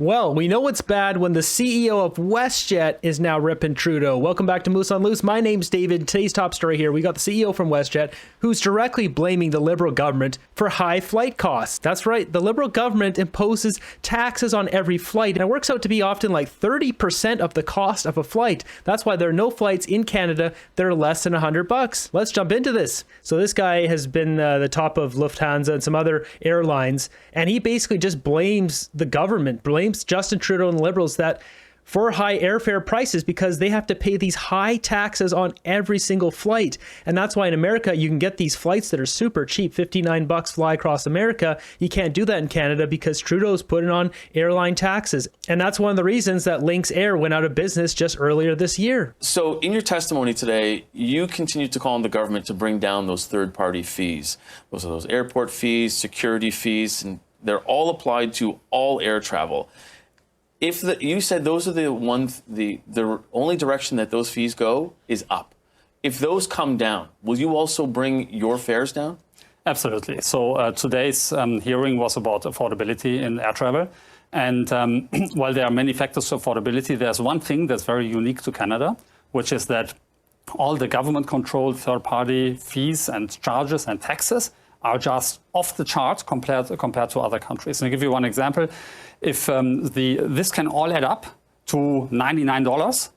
Well, we know it's bad when the CEO of WestJet is now ripping Trudeau. Welcome back to Moose on Loose. My name's David. Today's top story here, we got the CEO from WestJet who's directly blaming the Liberal government for high flight costs. That's right, the Liberal government imposes taxes on every flight, and it works out to be often like 30% of the cost of a flight. That's why there are no flights in Canada that are less than $100. Let's jump into this. So this guy has been the top of Lufthansa and some other airlines, and he basically just blames the government, blames Justin Trudeau and the Liberals that for high airfare prices because they have to pay these high taxes on every single flight. And that's why in America, you can get these flights that are super cheap, $59 fly across America. You can't do that in Canada because Trudeau's putting on airline taxes. And that's one of the reasons that Lynx Air went out of business just earlier this year. So in your testimony today, you continue to call on the government to bring down those third-party fees. Those are those airport fees, security fees, and they're all applied to all air travel. If you said those are the only direction that those fees go is up. If those come down, will you also bring your fares down? Absolutely. So today's hearing was about affordability in air travel. And while there are many factors to affordability, there's one thing that's very unique to Canada, which is that all the government-controlled third-party fees and charges and taxes are just off the chart compared to other countries. And I'll give you one example. If this can all add up to $99,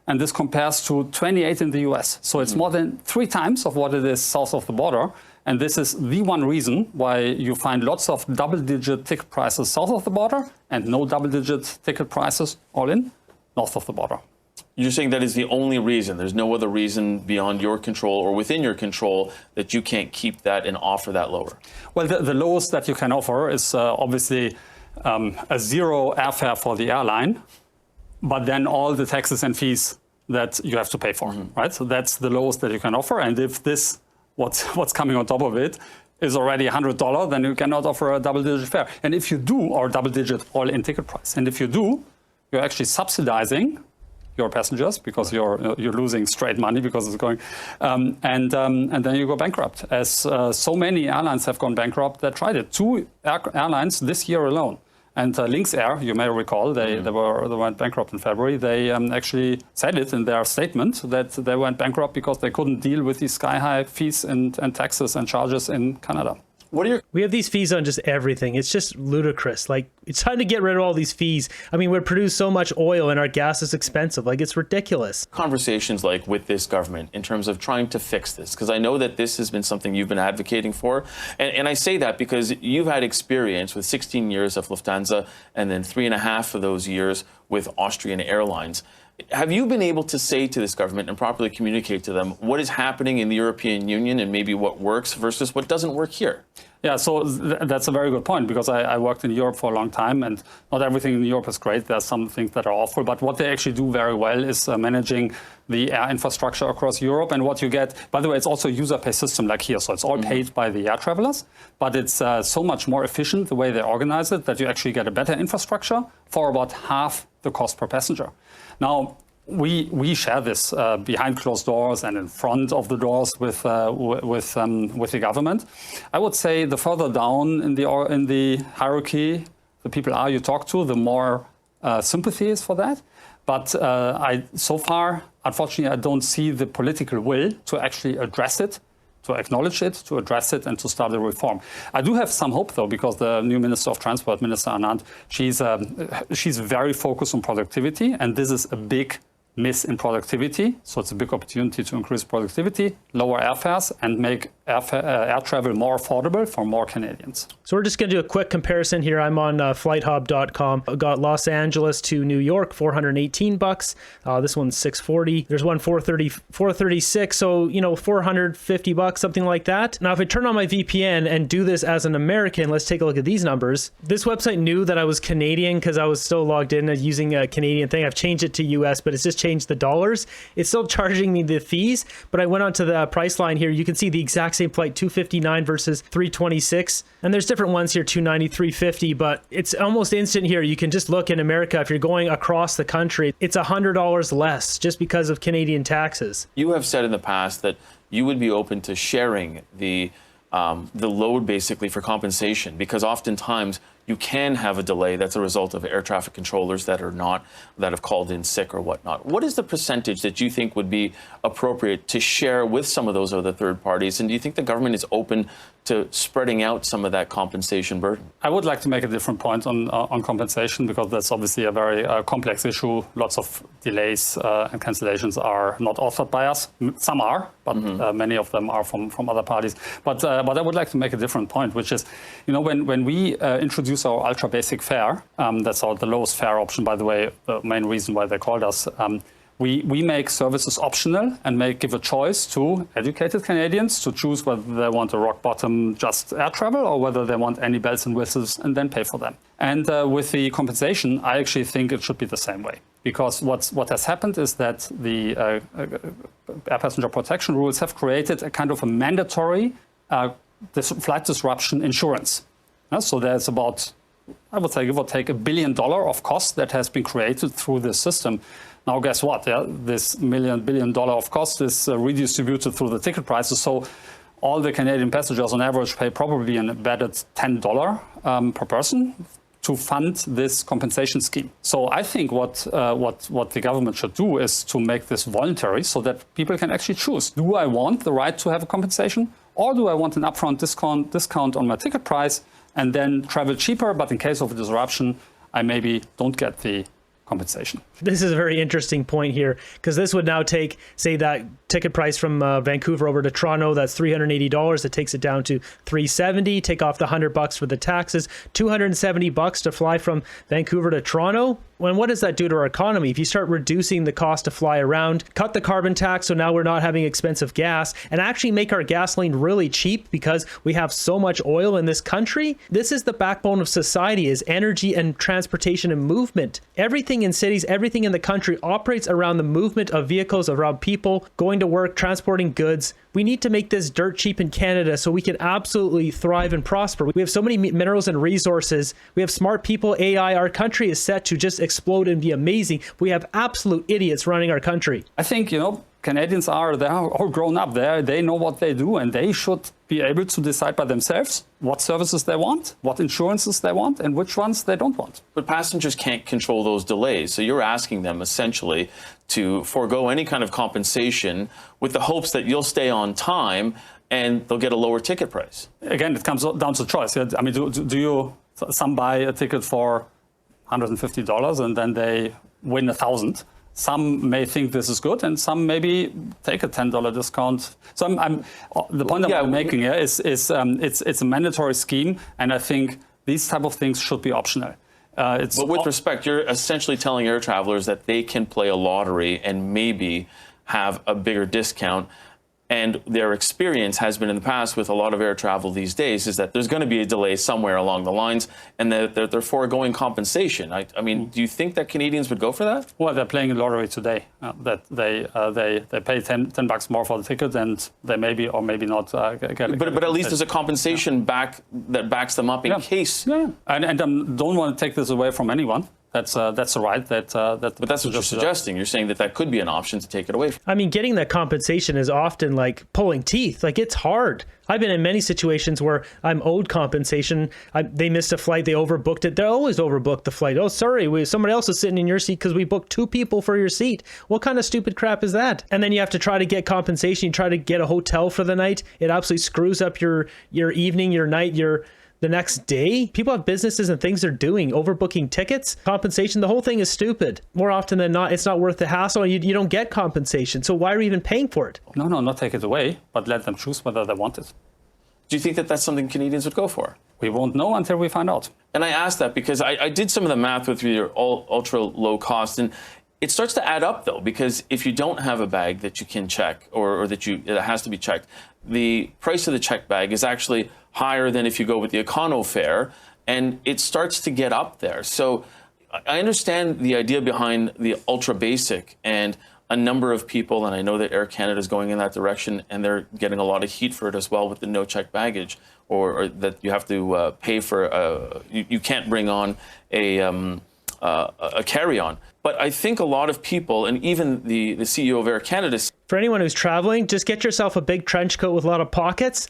and this compares to 28 in the US. So it's more than 3 times of what it is south of the border. And this is the one reason why you find lots of double-digit ticket prices south of the border and no double-digit ticket prices all in north of the border. You're saying that is the only reason. There's no other reason beyond your control or within your control that you can't keep that and offer that lower? Well, the lowest that you can offer is obviously a zero airfare for the airline, but then all the taxes and fees that you have to pay for, right? So that's the lowest that you can offer. And if this, what's coming on top of it, is already $100, then you cannot offer a double-digit fare. And if you do, or double-digit all-in ticket price, and if you do, you're actually subsidizing your passengers because you're losing straight money because it's going, and then you go bankrupt. As so many airlines have gone bankrupt that tried it. 2 airlines this year alone. And Lynx Air, you may recall, they went bankrupt in February. They actually said it in their statement that they went bankrupt because they couldn't deal with these sky-high fees and taxes and charges in Canada. We have these fees on just everything. It's just ludicrous. Like, it's time to get rid of all these fees. I mean, we produce so much oil and our gas is expensive. Like, it's ridiculous. Conversations like with this government in terms of trying to fix this, because I know that this has been something you've been advocating for. And I say that because you've had experience with 16 years of Lufthansa and then 3.5 of those years with Austrian Airlines. Have you been able to say to this government and properly communicate to them what is happening in the European Union and maybe what works versus what doesn't work here? Yeah, so that's a very good point because I worked in Europe for a long time and not everything in Europe is great. There's some things that are awful, but what they actually do very well is managing the air infrastructure across Europe. And what you get, by the way, it's also a user-pay system like here. So it's all paid by the air travelers, but it's so much more efficient the way they organize it that you actually get a better infrastructure for about half the cost per passenger. Now, we share this behind closed doors and in front of the doors with the government. I would say the further down in the hierarchy the people are you talk to, the more sympathy is for that. But so far, unfortunately, I don't see the political will to actually address it, to acknowledge it, to address it, and to start a reform. I do have some hope, though, because the new Minister of Transport, Minister Anand, she's very focused on productivity, and this is a big miss in productivity. So it's a big opportunity to increase productivity, lower airfares, and make air travel more affordable for more Canadians. So we're just going to do a quick comparison here. I'm on flighthub.com. I got Los Angeles to New York, $418. This one's $640. There's one $436. So, $450, something like that. Now, if I turn on my VPN and do this as an American, let's take a look at these numbers. This website knew that I was Canadian because I was still logged in using a Canadian thing. I've changed it to US, but it's just changed the dollars. It's still charging me the fees, but I went onto the price line here. You can see the exact same flight, $259 versus $326. And there's different ones here, $290, $350, but it's almost instant here. You can just look in America. If you're going across the country, it's $100 less just because of Canadian taxes. You have said in the past that you would be open to sharing the load basically for compensation, because oftentimes you can have a delay that's a result of air traffic controllers that have called in sick or whatnot. What is the percentage that you think would be appropriate to share with some of those other third parties? And do you think the government is open to spreading out some of that compensation burden? I would like to make a different point on compensation, because that's obviously a very complex issue. Lots of delays and cancellations are not authored by us. Some are, but many of them are from other parties. But I would like to make a different point, which is, when we introduce our ultra basic fare, that's the lowest fare option, by the way, the main reason why they called us. We make services optional and give a choice to educated Canadians to choose whether they want a rock bottom just air travel or whether they want any bells and whistles, and then pay for them. And with the compensation, I actually think it should be the same way, because what has happened is that the air passenger protection rules have created a kind of a mandatory flight disruption insurance. So there's about, I would say, give or take $1 billion of cost that has been created through this system. Now, guess what? This $1 billion of cost is redistributed through the ticket prices. So all the Canadian passengers on average pay probably an embedded $10 per person to fund this compensation scheme. So I think what the government should do is to make this voluntary so that people can actually choose. Do I want the right to have a compensation, or do I want an upfront discount on my ticket price and then travel cheaper, but in case of a disruption, I maybe don't get the compensation? This is a very interesting point here, because this would now take, say, that ticket price from Vancouver over to Toronto, that's $380. It takes it down to $370. Take off the $100 for the taxes, $270 to fly from Vancouver to Toronto. What does that do to our economy? If you start reducing the cost to fly around, cut the carbon tax, so now we're not having expensive gas, and actually make our gasoline really cheap because we have so much oil in this country. This is the backbone of society, is energy and transportation and movement. Everything in cities, everything in the country operates around the movement of vehicles, around people going to work, transporting goods. We need to make this dirt cheap in Canada so we can absolutely thrive and prosper. We have so many minerals and resources. We have smart people, AI. Our country is set to just explode and be amazing. We have absolute idiots running our country. I think, Canadians they're all grown up there. They know what they do, and they should be able to decide by themselves what services they want, what insurances they want, and which ones they don't want. But passengers can't control those delays. So you're asking them essentially to forego any kind of compensation with the hopes that you'll stay on time and they'll get a lower ticket price. Again, it comes down to choice. I mean, some buy a ticket for $150 and then they win 1,000. Some may think this is good, and some maybe take a $10 discount. So the point that I'm making here is it's a mandatory scheme, and I think these type of things should be optional. But with respect, you're essentially telling air travelers that they can play a lottery and maybe have a bigger discount. And their experience has been in the past with a lot of air travel these days is that there's going to be a delay somewhere along the lines, and they're foregoing compensation. I mean, do you think that Canadians would go for that? Well, they're playing a lottery today. That they pay $10 more for the ticket, and they maybe or maybe not get it. But at least there's a compensation that backs them up in case. Yeah, and I don't want to take this away from anyone. That's a right. But that's what you're suggesting. You're saying that could be an option to take it away from. I mean, getting that compensation is often like pulling teeth. Like, it's hard. I've been in many situations where I'm owed compensation. They missed a flight. They overbooked it. They always overbooked the flight. Oh, sorry, somebody else is sitting in your seat because we booked 2 people for your seat. What kind of stupid crap is that? And then you have to try to get compensation. You try to get a hotel for the night. It absolutely screws up your evening, your night, the next day. People have businesses and things they're doing, overbooking tickets, compensation. The whole thing is stupid. More often than not, it's not worth the hassle. You don't get compensation. So why are we even paying for it? No, not take it away, but let them choose whether they want it. Do you think that that's something Canadians would go for? We won't know until we find out. And I asked that because I did some of the math with your ultra low cost, and it starts to add up, though, because if you don't have a bag that you can check or that it has to be checked, the price of the checked bag is actually higher than if you go with the econo fare, and it starts to get up there. So I understand the idea behind the ultra basic, and a number of people, and I know that Air Canada is going in that direction, and they're getting a lot of heat for it as well with the no check baggage, or that you have to pay for, you can't bring on a carry-on. But I think a lot of people, and even the CEO of Air Canada... For anyone who's traveling, just get yourself a big trench coat with a lot of pockets.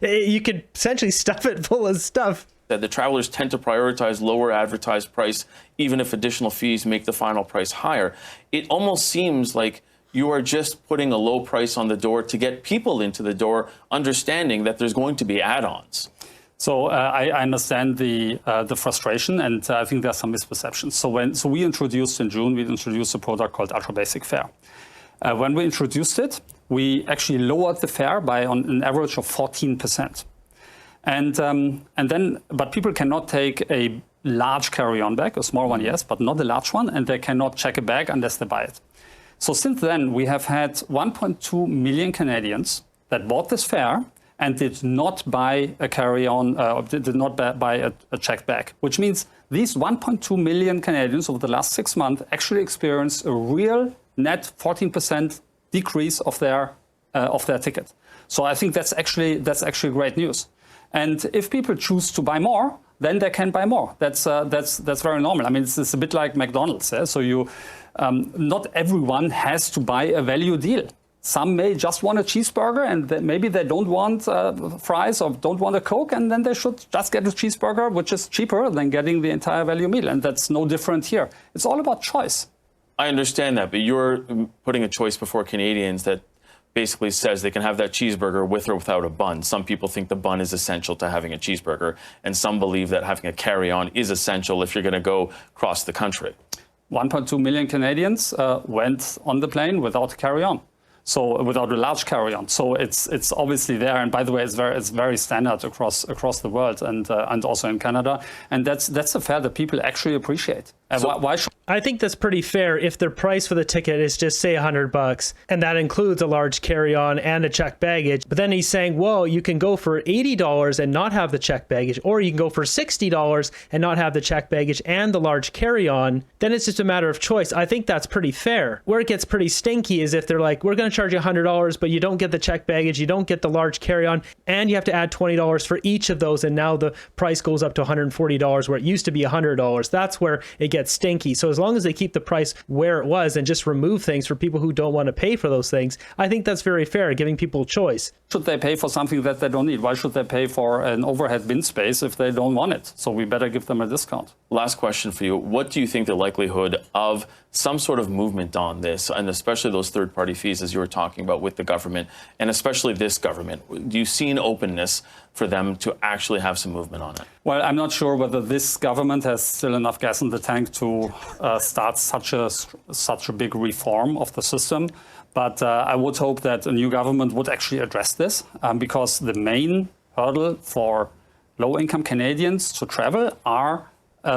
You could essentially stuff it full of stuff. That the travelers tend to prioritize lower advertised price, even if additional fees make the final price higher. It almost seems like you are just putting a low price on the door to get people into the door, understanding that there's going to be add-ons. So I understand the frustration, and I think there's some misperceptions. So we introduced in June, we introduced a product called Ultra Basic Fare. When we introduced it, we actually lowered the fare by on an average of 14%. But people cannot take a large carry-on bag, a small one, yes, but not a large one, and they cannot check a bag unless they buy it. So since then, we have had 1.2 million Canadians that bought this fare and did not buy a carry-on, did not buy a checked bag, which means these 1.2 million Canadians over the last 6 months actually experienced a real net 14% decrease of their ticket. So I think that's actually great news. And if people choose to buy more, then they can buy more. That's very normal. I mean, it's a bit like McDonald's. Yeah? So not everyone has to buy a value deal. Some may just want a cheeseburger, and maybe they don't want fries or don't want a Coke, and then they should just get a cheeseburger, which is cheaper than getting the entire value meal. And that's no different here. It's all about choice. I understand that, but you're putting a choice before Canadians that basically says they can have that cheeseburger with or without a bun. Some people think the bun is essential to having a cheeseburger, and some believe that having a carry-on is essential if you're going to go across the country. 1.2 million Canadians went on the plane without carry-on. So without a large carry-on, so it's obviously there. And by the way, it's very standard across the world and also in Canada. And that's a fare that people actually appreciate. Why should I think that's pretty fair if the price for the ticket is just say $100, and that includes a large carry-on and a checked baggage. But then he's saying, well, you can go for $80 and not have the checked baggage, or you can go for $60 and not have the checked baggage and the large carry-on. Then it's just a matter of choice. I think that's pretty fair. Where it gets pretty stinky is if they're like, we're going to charge you $100, but you don't get the checked baggage, you don't get the large carry-on, and you have to add $20 for each of those, and now the price goes up to $140 where it used to be $100. That's where it gets stinky. So as long as they keep the price where it was and just remove things for people who don't want to pay for those things, I think that's very fair, giving people choice. Should they pay for something that they don't need? Why should they pay for an overhead bin space if they don't want it? So we better give them a discount. Last question for you. What do you think the likelihood of some sort of movement on this, and especially those third-party fees, as you were talking about with the government, and especially this government? Do you see an openness for them to actually have some movement on it? Well, I'm not sure whether this government has still enough gas in the tank to start such a big reform of the system. But I would hope that a new government would actually address this, because the main hurdle for low-income Canadians to travel are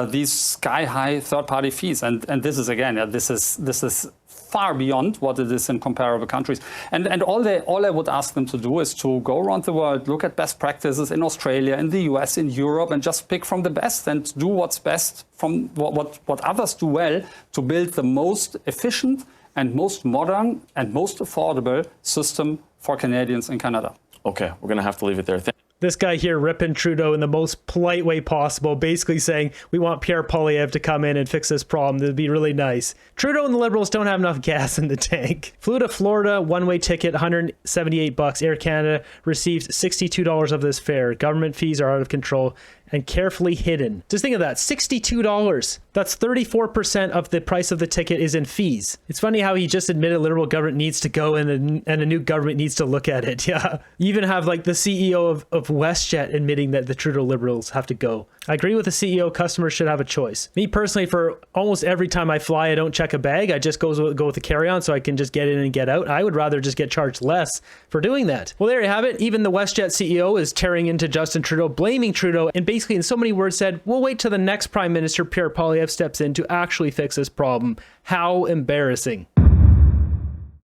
these sky-high third-party fees, and this is again, this is far beyond what it is in comparable countries. And all I would ask them to do is to go around the world, look at best practices in Australia, in the US, in Europe, and just pick from the best and do what's best from what others do well to build the most efficient and most modern and most affordable system for Canadians in Canada. Okay, we're going to have to leave it there. This guy here ripping Trudeau in the most polite way possible, basically saying we want Pierre Poilievre to come in and fix this problem. That'd be really nice. Trudeau and the Liberals don't have enough gas in the tank. Flew to Florida, one-way ticket, $178. Air Canada received $62 of this fare. Government fees are out of control and carefully hidden. Just think of that, $62. That's 34% of the price of the ticket is in fees. It's funny how he just admitted Liberal government needs to go and a new government needs to look at it. Yeah, you even have like the CEO of WestJet admitting that the Trudeau Liberals have to go. I agree with the CEO, customers should have a choice. Me personally, for almost every time I fly, I don't check a bag. I just go with the carry-on so I can just get in and get out. I would rather just get charged less for doing that. Well, there you have it. Even the WestJet CEO is tearing into Justin Trudeau, blaming Trudeau, and basically in so many words said, we'll wait till the next Prime Minister, Pierre Poilievre, steps in to actually fix this problem. How embarrassing.